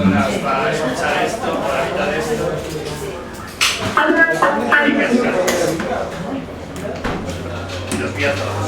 horas para escuchar esto, por la mitad de esto. Y casi los vi a todos.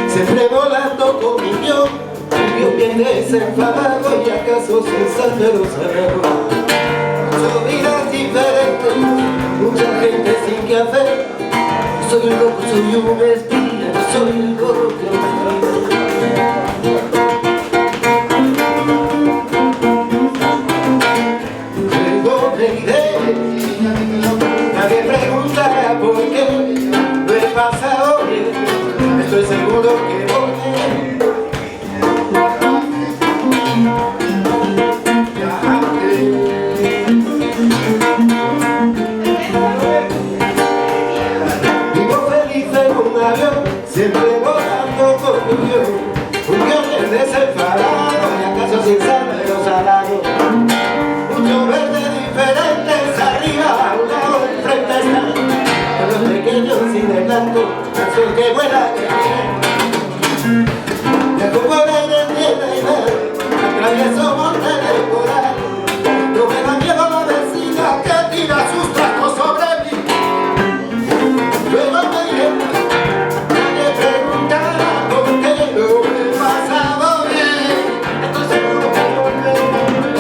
Siempre volando con mi guión, viene desenfadado y acaso sin saber usarlo. Son vidas diferentes, mucha gente sin que hacer. Soy un loco, soy un espía, soy el gorro que tengo una idea, nadie preguntará por qué lo he pasado bien. Estoy seguro que voy vivo feliz en un avión, siempre volando con un guión desenfadado y acaso sin saber los salarios. Muchos verdes diferentes arriba, a un lado del frente están los pequeños y de blanco, azul que vuela que viene. Ya como el aire tiene y verde, atravieso montes de coral. No me da miedo la vecina que tira sus trastos sobre mí. Luego me iré, nadie preguntará por qué lo he pasado bien. Estoy seguro que no me iré.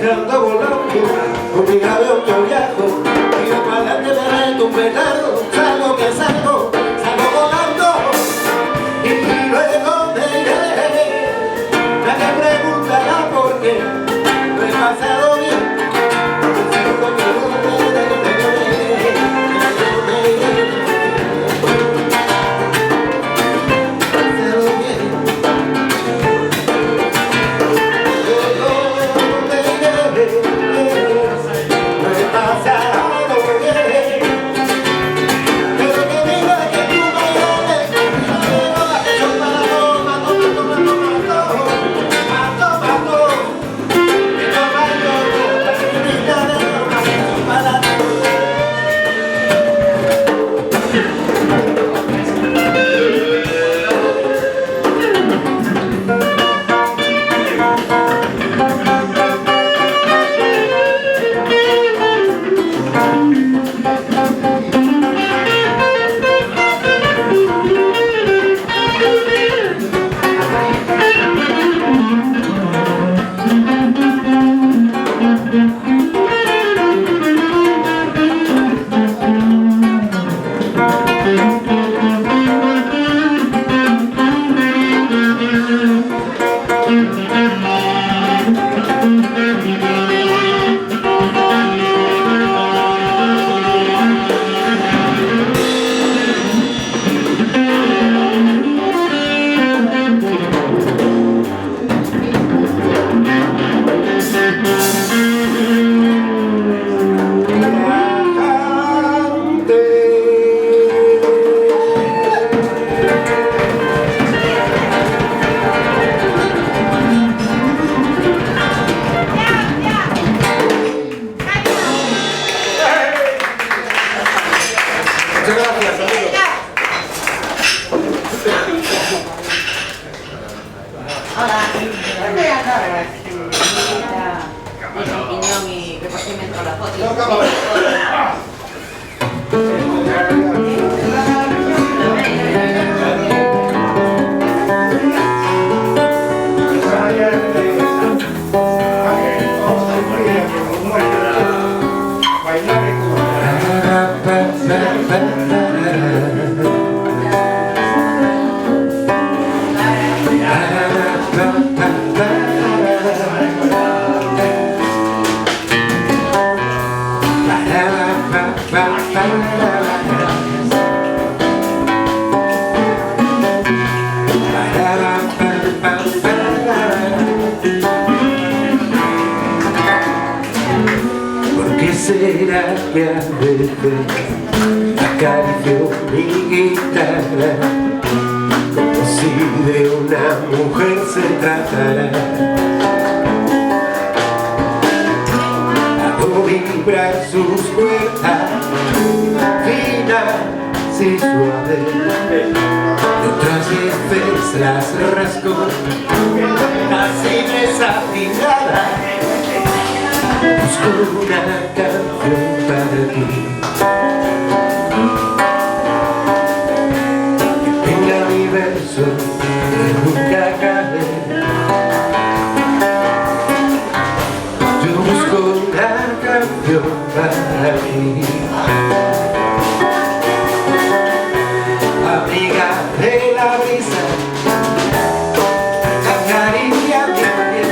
Viajando volando, con mi avión yo viajo, tiro para adelante, me meto un petardo, salgo que salgo volando, y luego me iré. Nadie preguntará por qué lo he pasado bien. Seguro que no me iré. Bailar será que a veces acaricio mi guitarra como si de una mujer se tratara? Hago vibrar sus cuerdas finas y suaves, y otras veces las rasco así desafinadas. Busco una canción para ti que tenga mi verso que nunca acabe. Yo busco una canción para ti, amiga de la brisa, acaricia mi piel.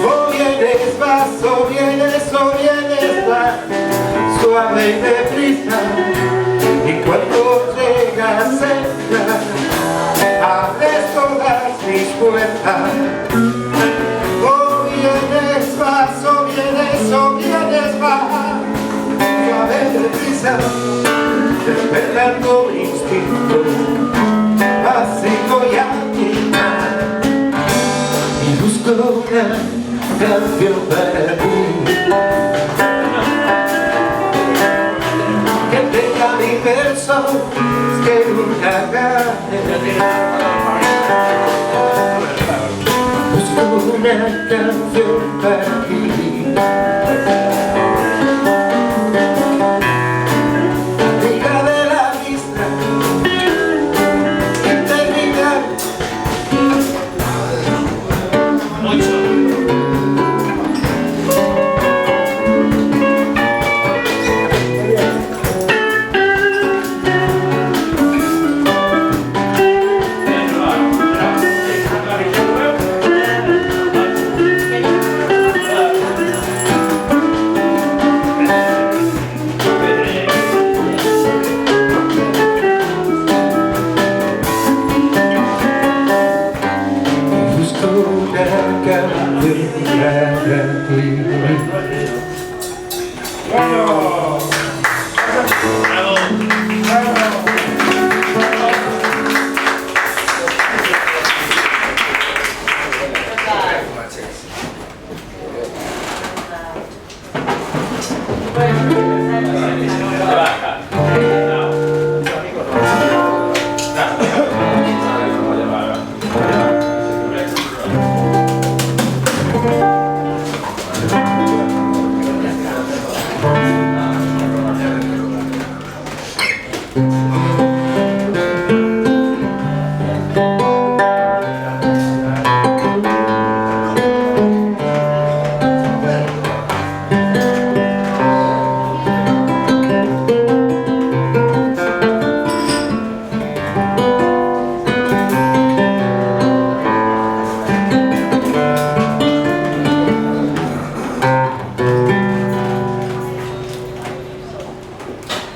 O vienes, vas, suave y deprisa, y cuando llegas cerca, abres todas mis puertas. O vienes, vas, suave y deprisa, despertando mi instinto básico y animal, y busco una canción para ti que tenga mi verso que nunca acabe. Busco una canción para ti, amiga de la vista, eternidad.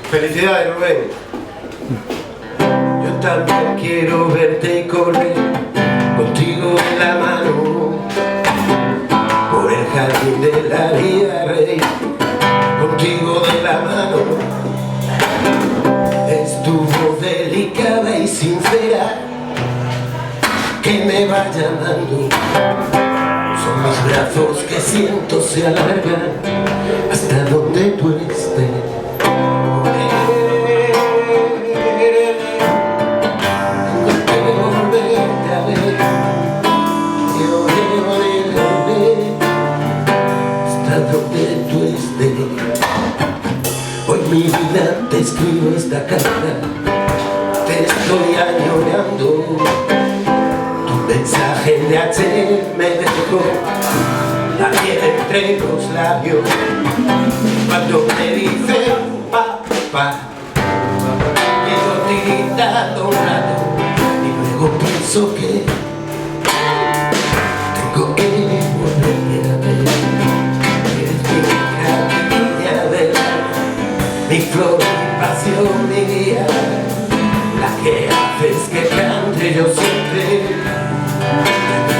Felicidades, Rubén. Yo también quiero verte y correr contigo en la mano por el jardín de la vida, rey, contigo de la mano. Es tu voz delicada y sincera que me va llamando. Son mis brazos que siento se alargan hasta donde tú estés. Hoy mi vida te escribo esta carta, te estoy añorando. Tu mensaje de ayer me dejó la piel entre los labios. Cuando me dice papá, quiero gritarlo un rato y luego pienso que tengo que volver a ver. Mi flor, mi pasión, mi guía, la que haces que cante yo siempre,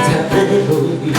ya te doy.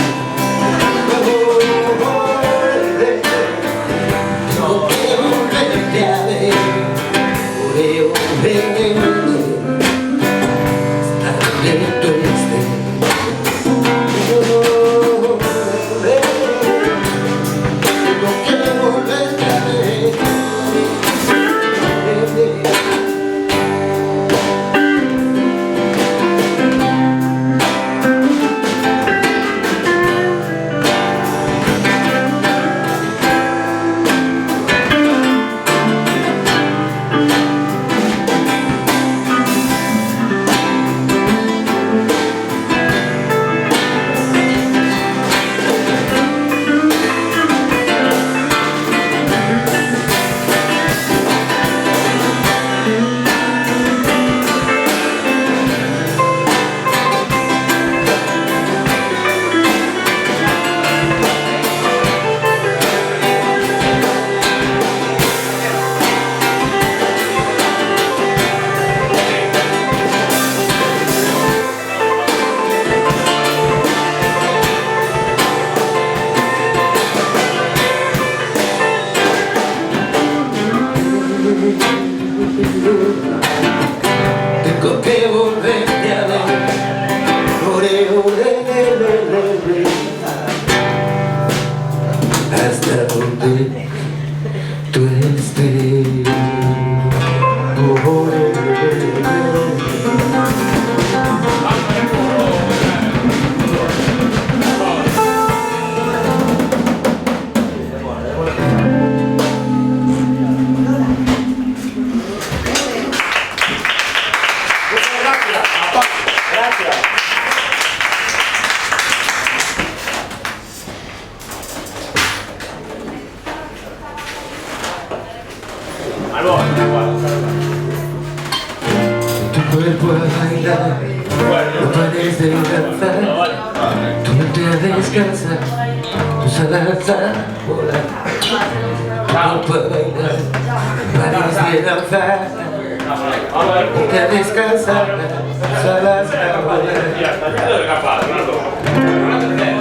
hasta donde tú estés. Tu cuerpo a bailar, no pares de danzar. Tu mente a descansar, tus alas a volar. Tu cuerpo a bailar, no pares de danzar. Tu mente a descansar, tus alas a volar.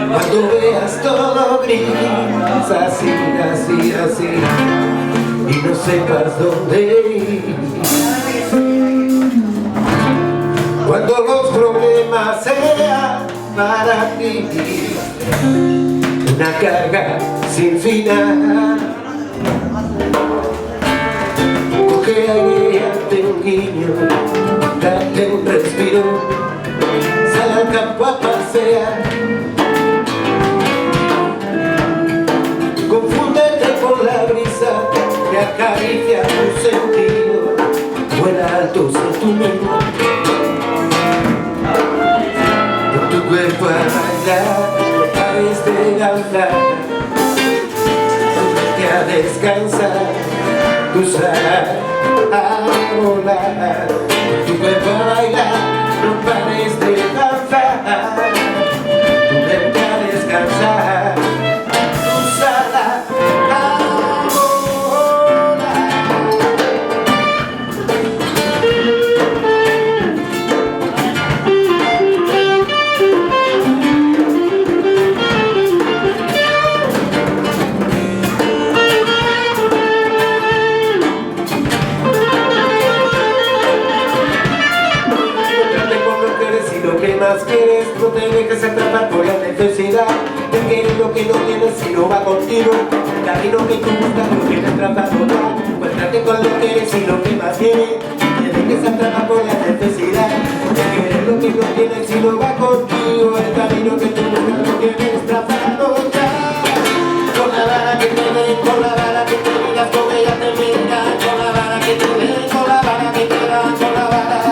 Cuando veas todo gris, así, así, así, y no sepas dónde ir. Cuando los problemas sean para ti una carga sin final, coge aire, date un guiño, date un respiro, sal al campo a pasear. Confúndete con la brisa que acaricia tu sentido, vuela alto en tu mente. Con tu cuerpo a bailar, no pares de danzar. Vete a descansar, tus alas a volar. Con tu cuerpo a bailar, no pares de danzar. Vete a descansar. Más quieres, no te dejes atrapar por la necesidad de querer lo que no tienes si no va contigo. El camino que tú buscas no tiene atrapado ya. Encuéntrate con lo que eres y lo que más quieres. No te dejes atrapar por la necesidad de querer lo que no tienes si no va contigo. El camino que tú buscas no tienes trazado ya. Con la vara que te den, con la vara que te miras, con ella te miran. Con la vara que te den, con la vara que te dan, con la vara.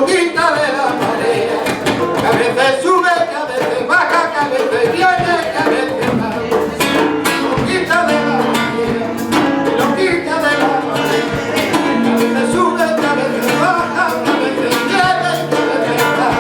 ondita de la marea, que a veces sube, que a veces baja, que a veces viene, que a veces va. Ondita de la marea, ondita de la marea, que a veces sube, que a veces baja, que a veces viene, que a veces va.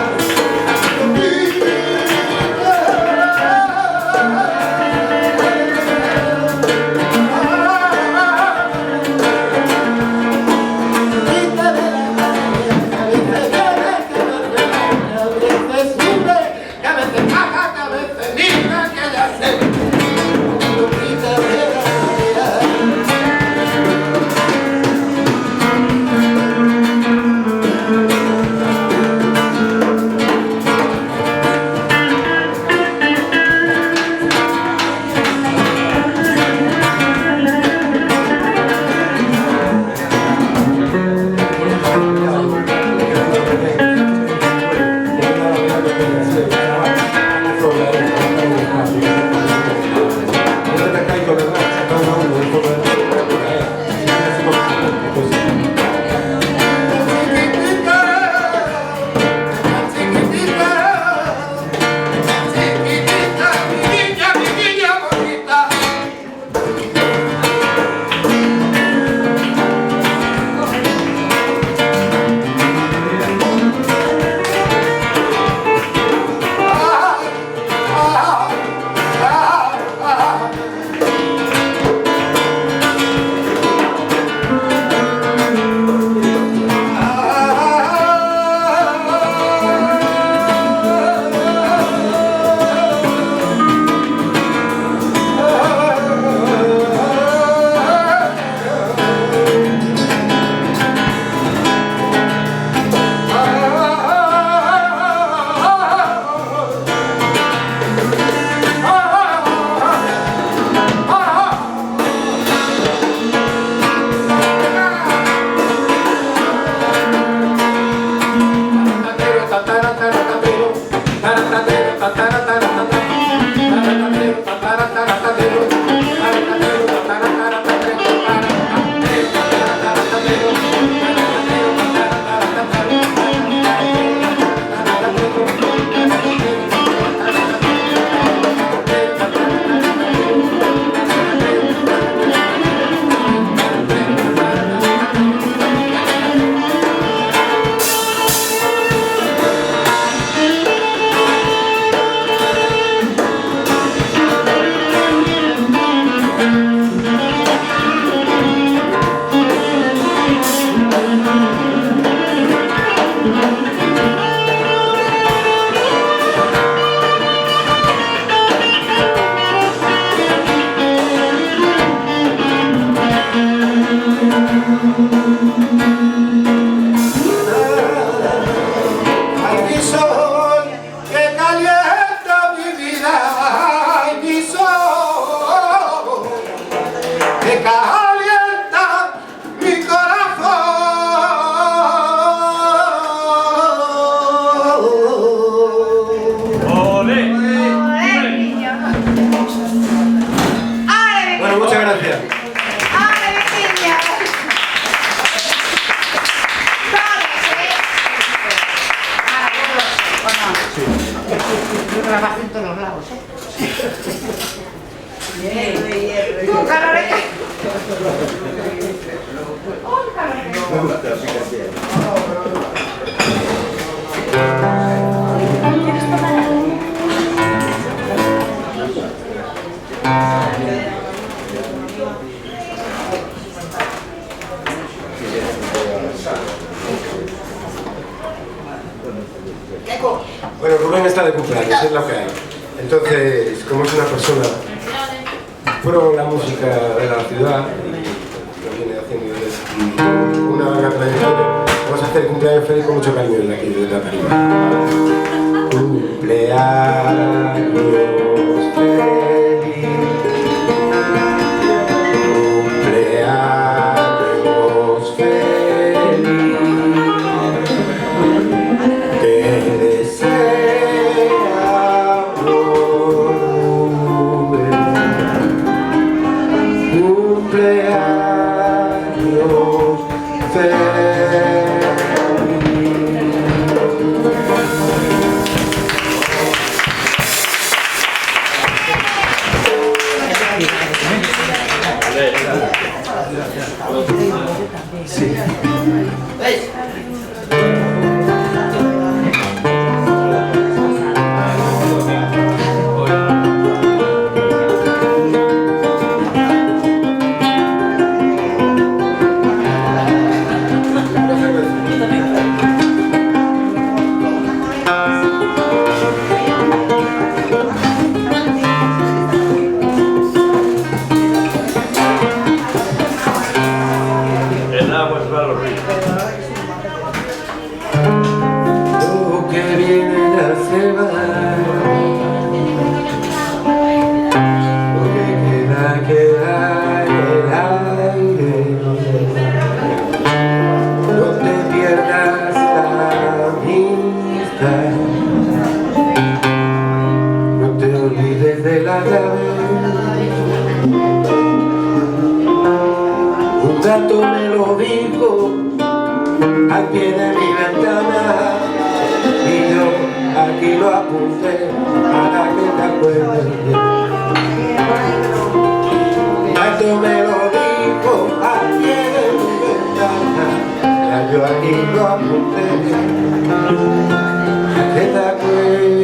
trabajo en todos los lados, ¡tú, Carolina! ¡Oh, Carolina! Bueno, Rubén está de cumpleaños, es lo que hay. Entonces, como es una persona pro la música de la ciudad, lo viene haciendo desde una larga trayectoria, vamos a hacer cumpleaños feliz con mucho cariño de aquí, de la tarima. Cumpleaños feliz, cumpleaños feliz, que deseamos Rubén. Cumpleaños feliz. apunté para que te acuerdes bien. Esto me lo dijo alguien en mi ventana, ya yo aquí lo apunté para que te acuerdes.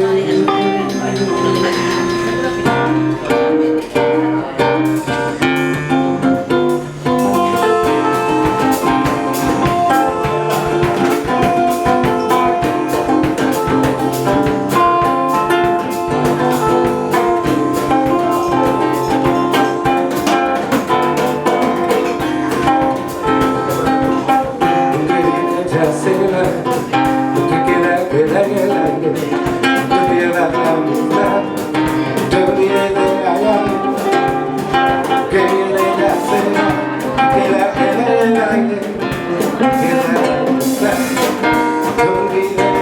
Lo que queda, queda en el aire. No te pierdas la amistad, no te olvides de allá. Que viene la cena, queda, queda en el aire. Queda la amistad, no te olvides de allá.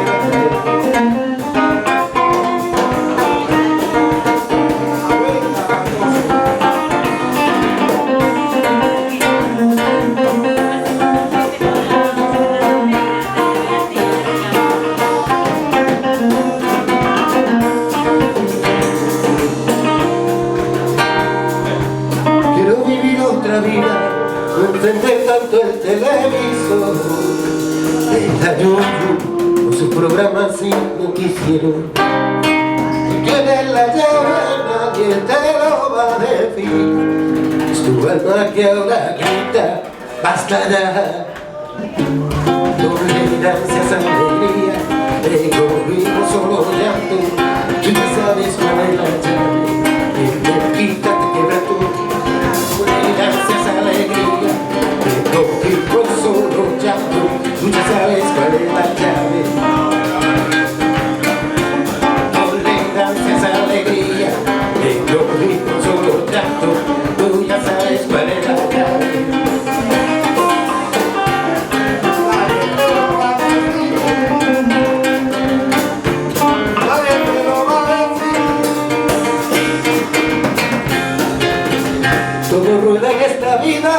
Vida, no encender tanto el televisor. Deja YouTube con sus programas sin noticiero. Si tienes la llave, nadie te lo va a decir. Es tu alma que ahora grita, basta ya. Tolerancias, alegría, egoísmo, solo llanto. Tú ya sabes cuál es la llave, y te quita, te quiebra todo. Gracias, alegría, de contigo solo llanto, tú ya sabes cuál es la llave. Tolerancias, alegría, de contigo solo llanto, tú ya sabes cuál es la llave. Todo rueda en esta vida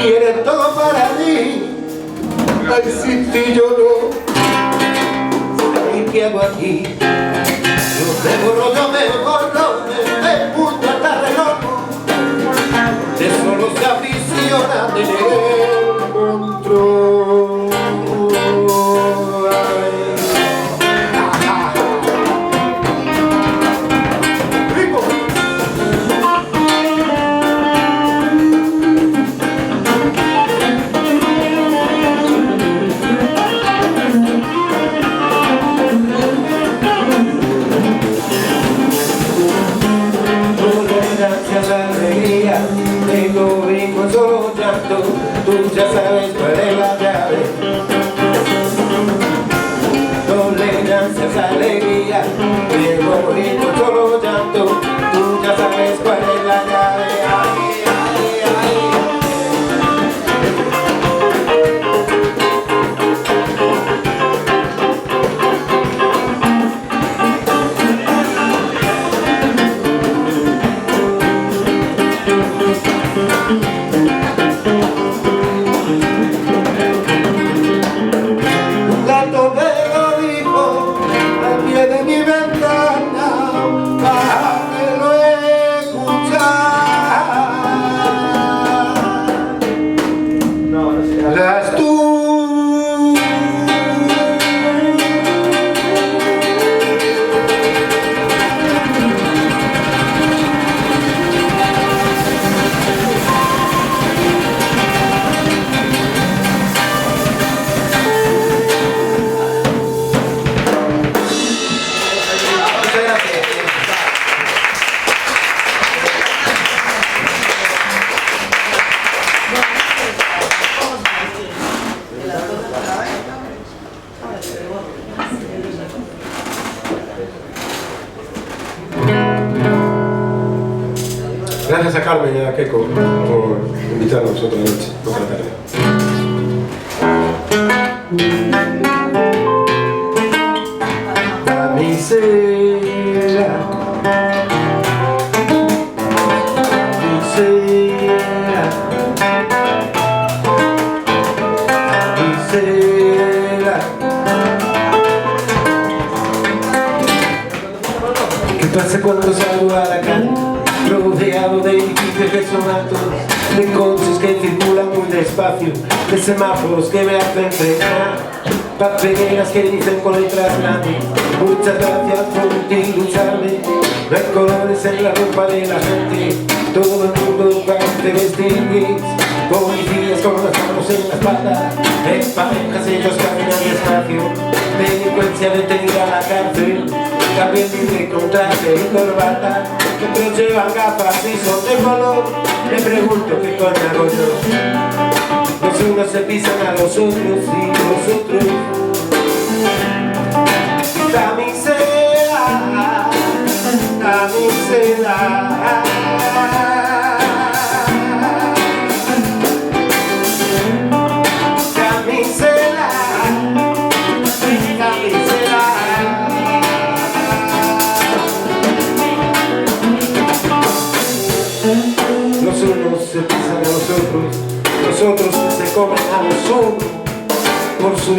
y eres todo para mí. Ay, sin ti yo no. ¿Y qué hago aquí? Yo me borro, me punto hasta relojo. De solo se aficiona a tener el control. Egoísmo, solo llanto, tú ya sabes cuál es la llave. Tolerancias, alegría, egoísmo, solo llanto, tú ya sabes cuál es la llave. Ay, ay, ay. Un gato me lo dijo al pie de mi ventana para que lo escuchara. Las tú. Gracias a Carmen y a Keiko por invitarnos otra noche, otra tarde. La miseria, miseria, miseria. Pasa cuando salgo a la calle, rodeado de edificios que son altos, de coches que circulan muy despacio, de semáforos que me hacen frenar, papeleras que dicen con letras grandes: muchas gracias por utilizarme. No hay colores en la ropa de la gente, todo el mundo parece vestir gris. Policías con las manos en la espalda, en parejas ellos caminan despacio. Delincuencia detenida a la cárcel, también libre con traje y corbata, que otros llevan gafas y son de color. Me pregunto qué coño hago yo. Los unos se pisan a los otros y los otros damisela, damisela. Los unos se pisan a los otros que se comen a los unos por su